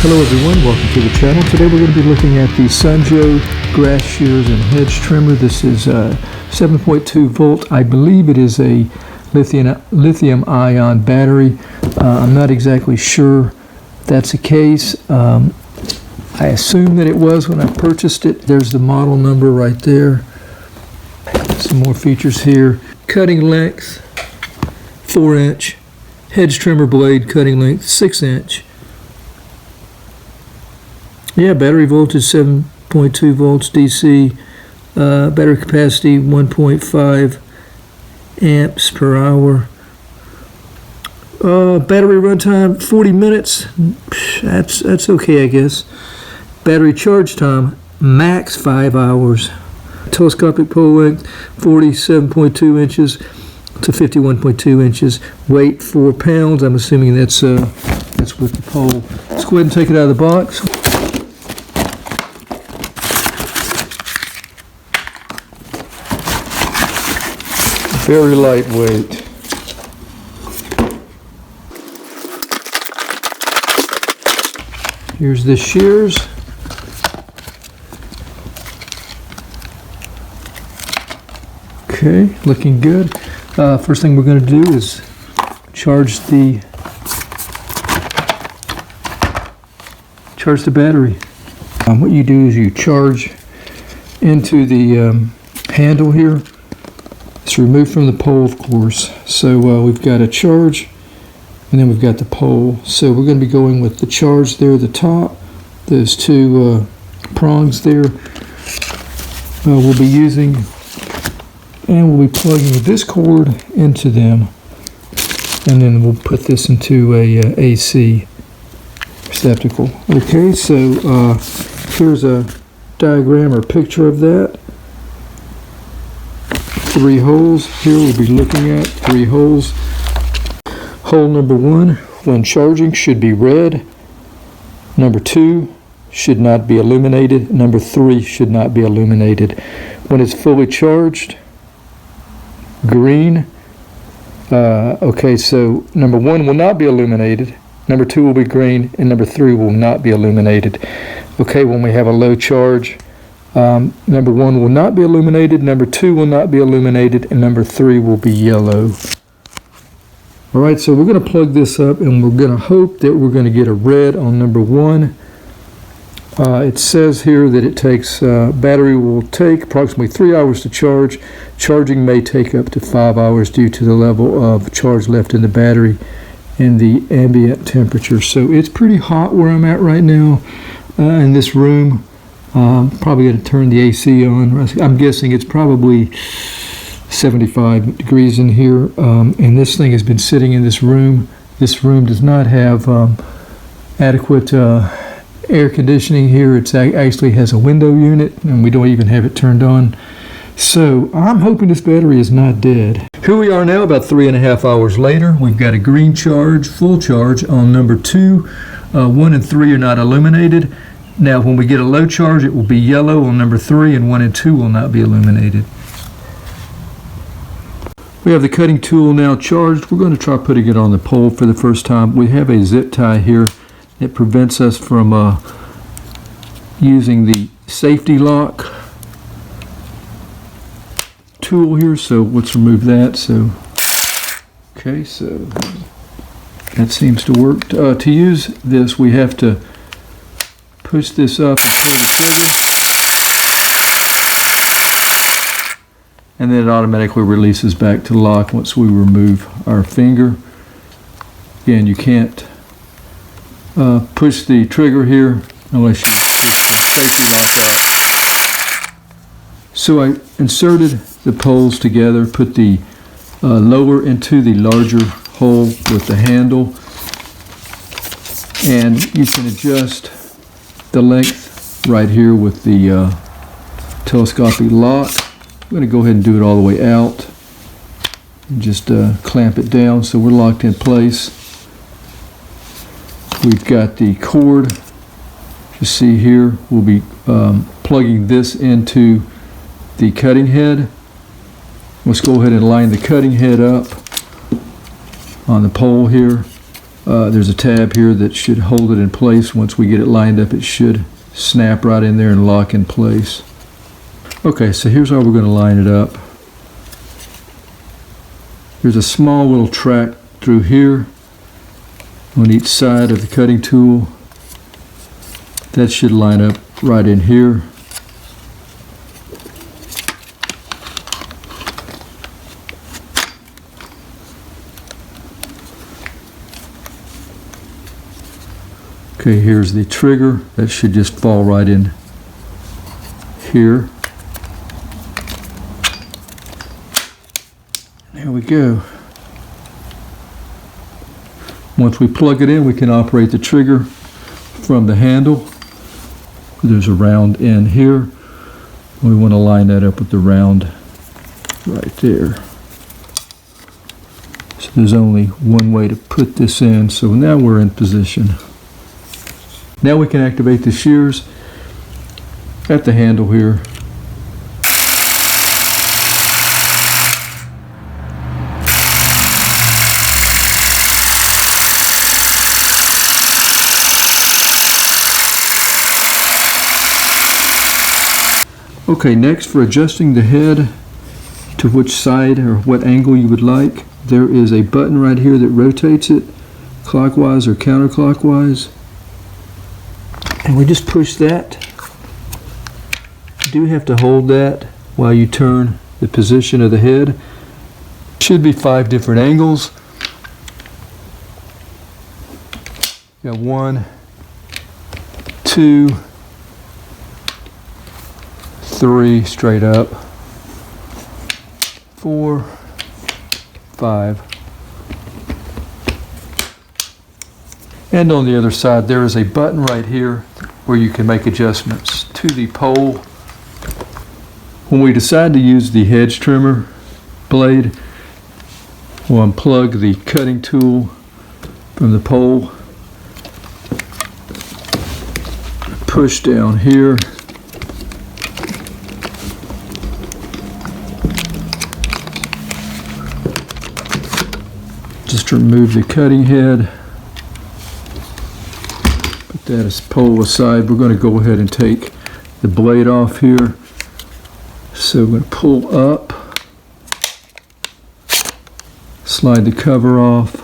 Hello everyone, welcome to the channel. Today we're going to be looking at the Sunjo grass shears and hedge trimmer. This is 7.2 volt. I believe it is a lithium ion battery. I'm not exactly sure that's the case. I assume that it was when I purchased it. There's the model number right there. Some more features here. Cutting length 4-inch. Hedge trimmer blade cutting length 6-inch. Yeah, battery voltage 7.2 volts DC. Battery capacity 1.5 amps per hour. Battery runtime 40 minutes. That's okay, I guess. Battery charge time max 5 hours. Telescopic pole length 47.2 inches to 51.2 inches. Weight 4 pounds. I'm assuming that's with the pole. Let's go ahead and take it out of the box. Very lightweight. Here's the shears. Okay, looking good. First thing we're going to do is charge the battery. What you do is you charge into the handle here. It's removed from the pole, of course. So we've got a charge, and then we've got the pole. So we're going to be going with the charge there at the top. Those two prongs there. We'll be using, and we'll be plugging this cord into them, and then we'll put this into a AC receptacle. Okay, so here's a diagram or picture of that. 3 holes here we'll be looking at. 3 holes. Hole number 1, when charging, should be red. Number 2 should not be illuminated. Number 3 should not be illuminated. When it's fully charged, green. Okay, so number 1 will not be illuminated. Number 2 will be green, and number 3 will not be illuminated. Okay, when we have a low charge, number 1 will not be illuminated, number 2 will not be illuminated, and number 3 will be yellow. Alright, so we're going to plug this up, and we're going to hope that we're going to get a red on number 1. It says here that it takes, battery will take approximately 3 hours to charge. Charging may take up to 5 hours due to the level of charge left in the battery and the ambient temperature. So it's pretty hot where I'm at right now in this room. Probably going to turn the AC on. I'm guessing it's probably 75 degrees in here, and this thing has been sitting in this room. This room does not have adequate air conditioning here. It actually has a window unit, and we don't even have it turned on. So I'm hoping this battery is not dead. Here we are now, about 3.5 hours later. We've got a green charge, full charge on number 2. 1 and 3 are not illuminated. Now, when we get a low charge, it will be yellow on number 3, and 1 and 2 will not be illuminated. We have the cutting tool now charged. We're going to try putting it on the pole for the first time. We have a zip tie here that prevents us from using the safety lock tool here. So let's remove that. So, okay, so that seems to work. To use this, we have to push this up and pull the trigger, and then it automatically releases back to lock once we remove our finger. Again, you can't push the trigger here unless you push the safety lock up. So I inserted the poles together, put the lower into the larger hole with the handle, and you can adjust the length right here with the telescopic lock. I'm going to go ahead and do it all the way out and just clamp it down so we're locked in place. We've got the cord. You see here, we'll be plugging this into the cutting head. Let's go ahead and line the cutting head up on the pole here. There's a tab here that should hold it in place. Once we get it lined up, it should snap right in there and lock in place. Okay, so here's how we're going to line it up. There's a small little track through here on each side of the cutting tool. That should line up right in here. Okay, here's the trigger. That should just fall right in here. There we go. Once we plug it in, we can operate the trigger from the handle. There's a round end here. We want to line that up with the round right there. So there's only one way to put this in. So now we're in position. Now we can activate the shears at the handle here. Okay, next for adjusting the head to which side or what angle you would like, there is a button right here that rotates it clockwise or counterclockwise. And we just push that. You do have to hold that while you turn the position of the head. Should be 5 different angles. You got 1, 2, 3 straight up, 4, 5. And on the other side, there is a button right here where you can make adjustments to the pole. When we decide to use the hedge trimmer blade, we'll unplug the cutting tool from the pole, push down here, just remove the cutting head. That is pole aside. We're going to go ahead and take the blade off here. So we're going to pull up, slide the cover off,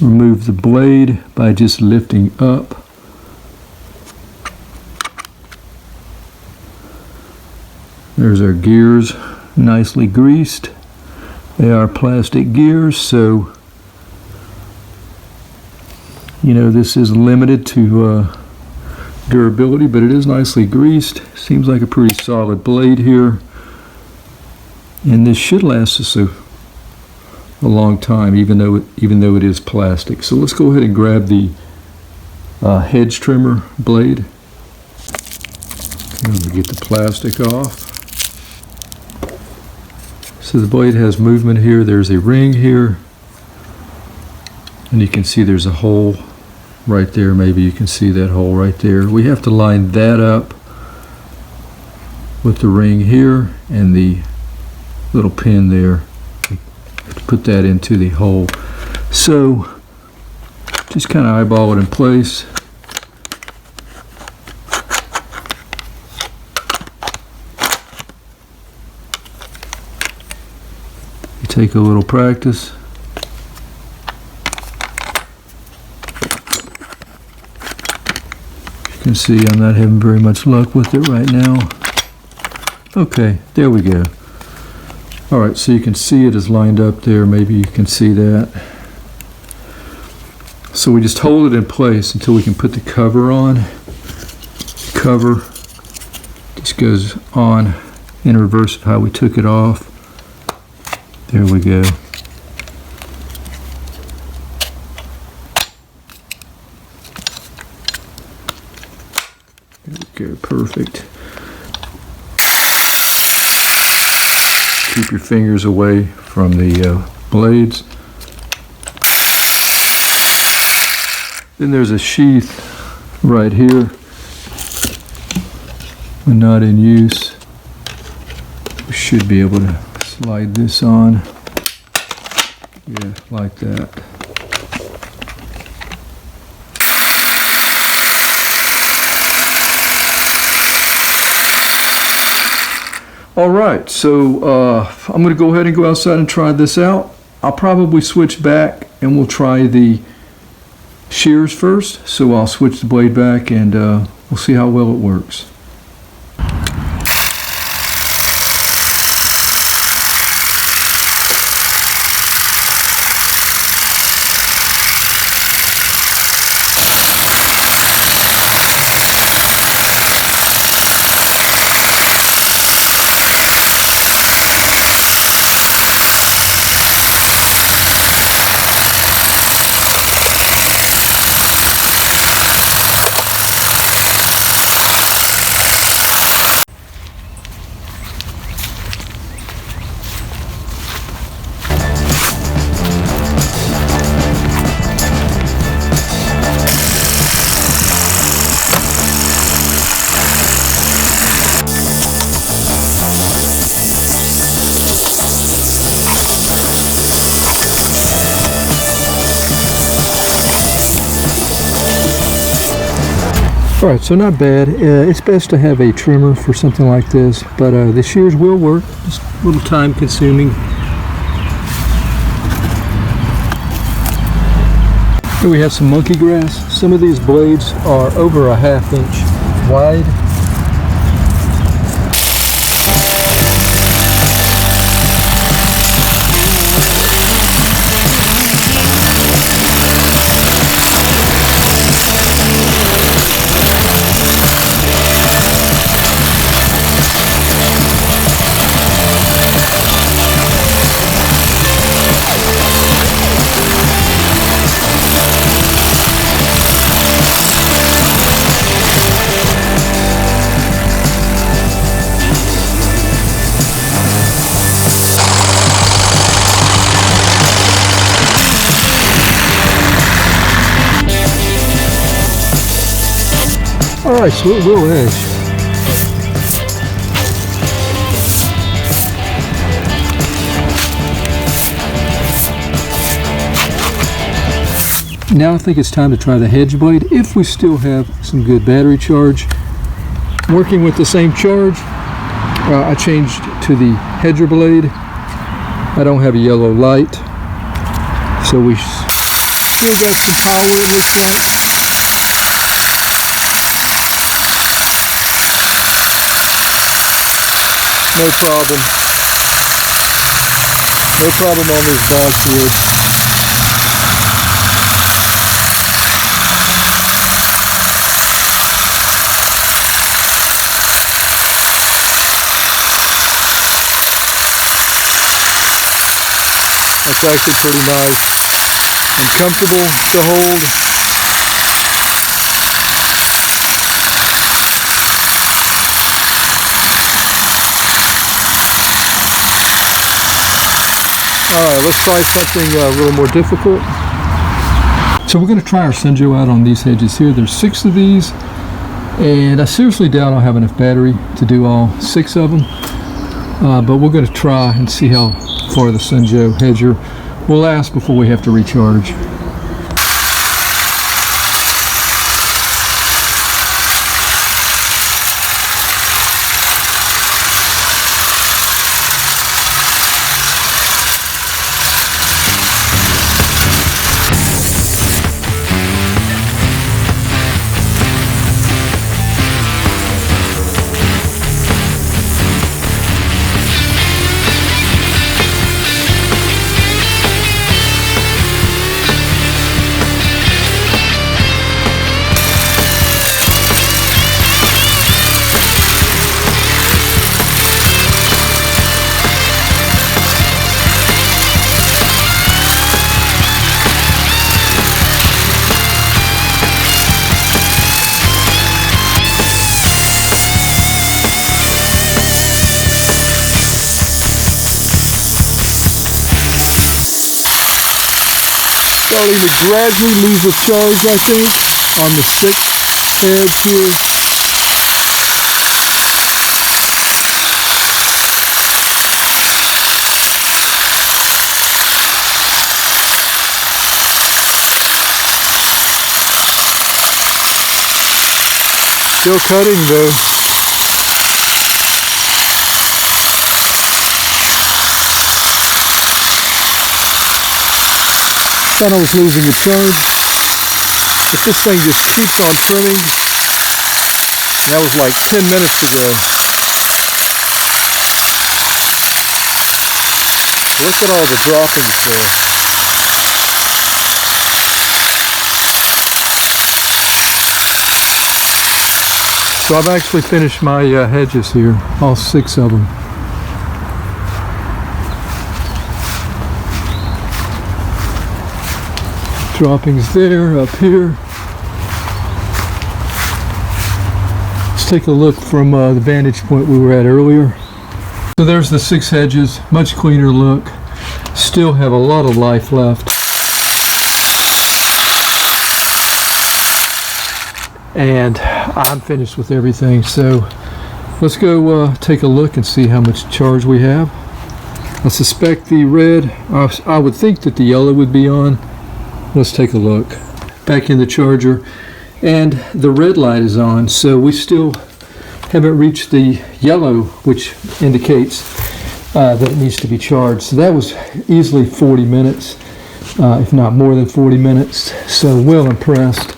remove the blade by just lifting up. There's our gears, nicely greased. They are plastic gears, so you know this is limited to durability, but it is nicely greased. Seems like a pretty solid blade here, and this should last us a long time, even though it is plastic. So let's go ahead and grab the hedge trimmer blade. And get the plastic off. So the blade has movement here. There's a ring here, and you can see there's a hole right there. Maybe you can see that hole right there. We have to line that up with the ring here and the little pin there. Put that into the hole. So just kind of eyeball it in place. Take a little practice. You can see I'm not having very much luck with it right now. Okay, there we go. Alright, so you can see it is lined up there. Maybe you can see that. So we just hold it in place until we can put the cover on. The cover just goes on in reverse of how we took it off. There we go. There we go, perfect. Keep your fingers away from the blades. Then there's a sheath right here. When not in use, we should be able to slide this on. Yeah, like that. All right, so I'm going to go ahead and go outside and try this out. I'll probably switch back and we'll try the shears first. So I'll switch the blade back and we'll see how well it works. Alright, so not bad. It's best to have a trimmer for something like this, but the shears will work. Just a little time consuming. Here we have some monkey grass. Some of these blades are over a 1/2 inch wide. Alright, so it will edge. Now I think it's time to try the Hedge blade, if we still have some good battery charge. Working with the same charge, I changed to the HEDGER blade. I don't have a yellow light, so we still got some power, it looks like. No problem. No problem on this backwood. That's actually pretty nice and comfortable to hold. Alright, let's try something a little more difficult. So we're going to try our Senjo out on these hedges here. There's 6 of these, and I seriously doubt I'll have enough battery to do all 6 of them. But we're going to try and see how far the Senjo HEDGER will last before we have to recharge. Starting to gradually lose the charge, I think, on the 6th hedge here. Still cutting though. Thought I was losing a charge, but this thing just keeps on trimming. That was like 10 minutes ago. Look at all the droppings there. So I've actually finished my hedges here, all 6 of them. Droppings there, up here. Let's take a look from the vantage point we were at earlier. So there's the 6 hedges, much cleaner look. Still have a lot of life left. And I'm finished with everything, so let's go take a look and see how much charge we have. I suspect the red, I would think that the yellow would be on. Let's take a look. Back in the charger, and the red light is on, so we still haven't reached the yellow, which indicates that it needs to be charged. So that was easily 40 minutes, if not more than 40 minutes. So well impressed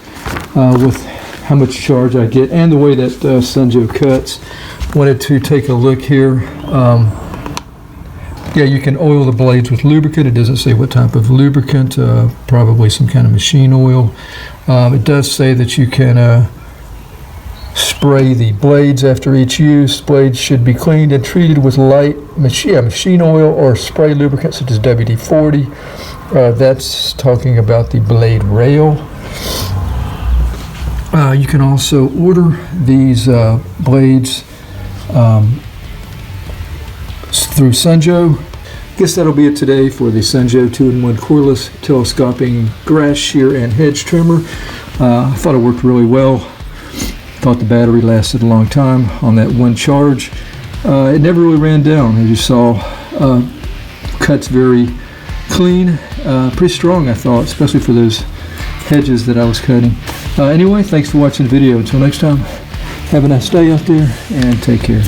with how much charge I get and the way that Sunjo cuts. Wanted to take a look here. Yeah, you can oil the blades with lubricant. It doesn't say what type of lubricant, probably some kind of machine oil. It does say that you can spray the blades after each use. Blades should be cleaned and treated with light machine oil or spray lubricant such as WD-40. That's talking about the blade rail. You can also order these blades through Sunjo. Guess that'll be it today for the Sunjo 2-in-1 cordless telescoping grass shear and hedge trimmer. I thought it worked really well. Thought the battery lasted a long time on that one charge. It never really ran down, as you saw. Cuts very clean, pretty strong I thought, especially for those hedges that I was cutting. Anyway, thanks for watching the video. Until next time, have a nice day out there and take care.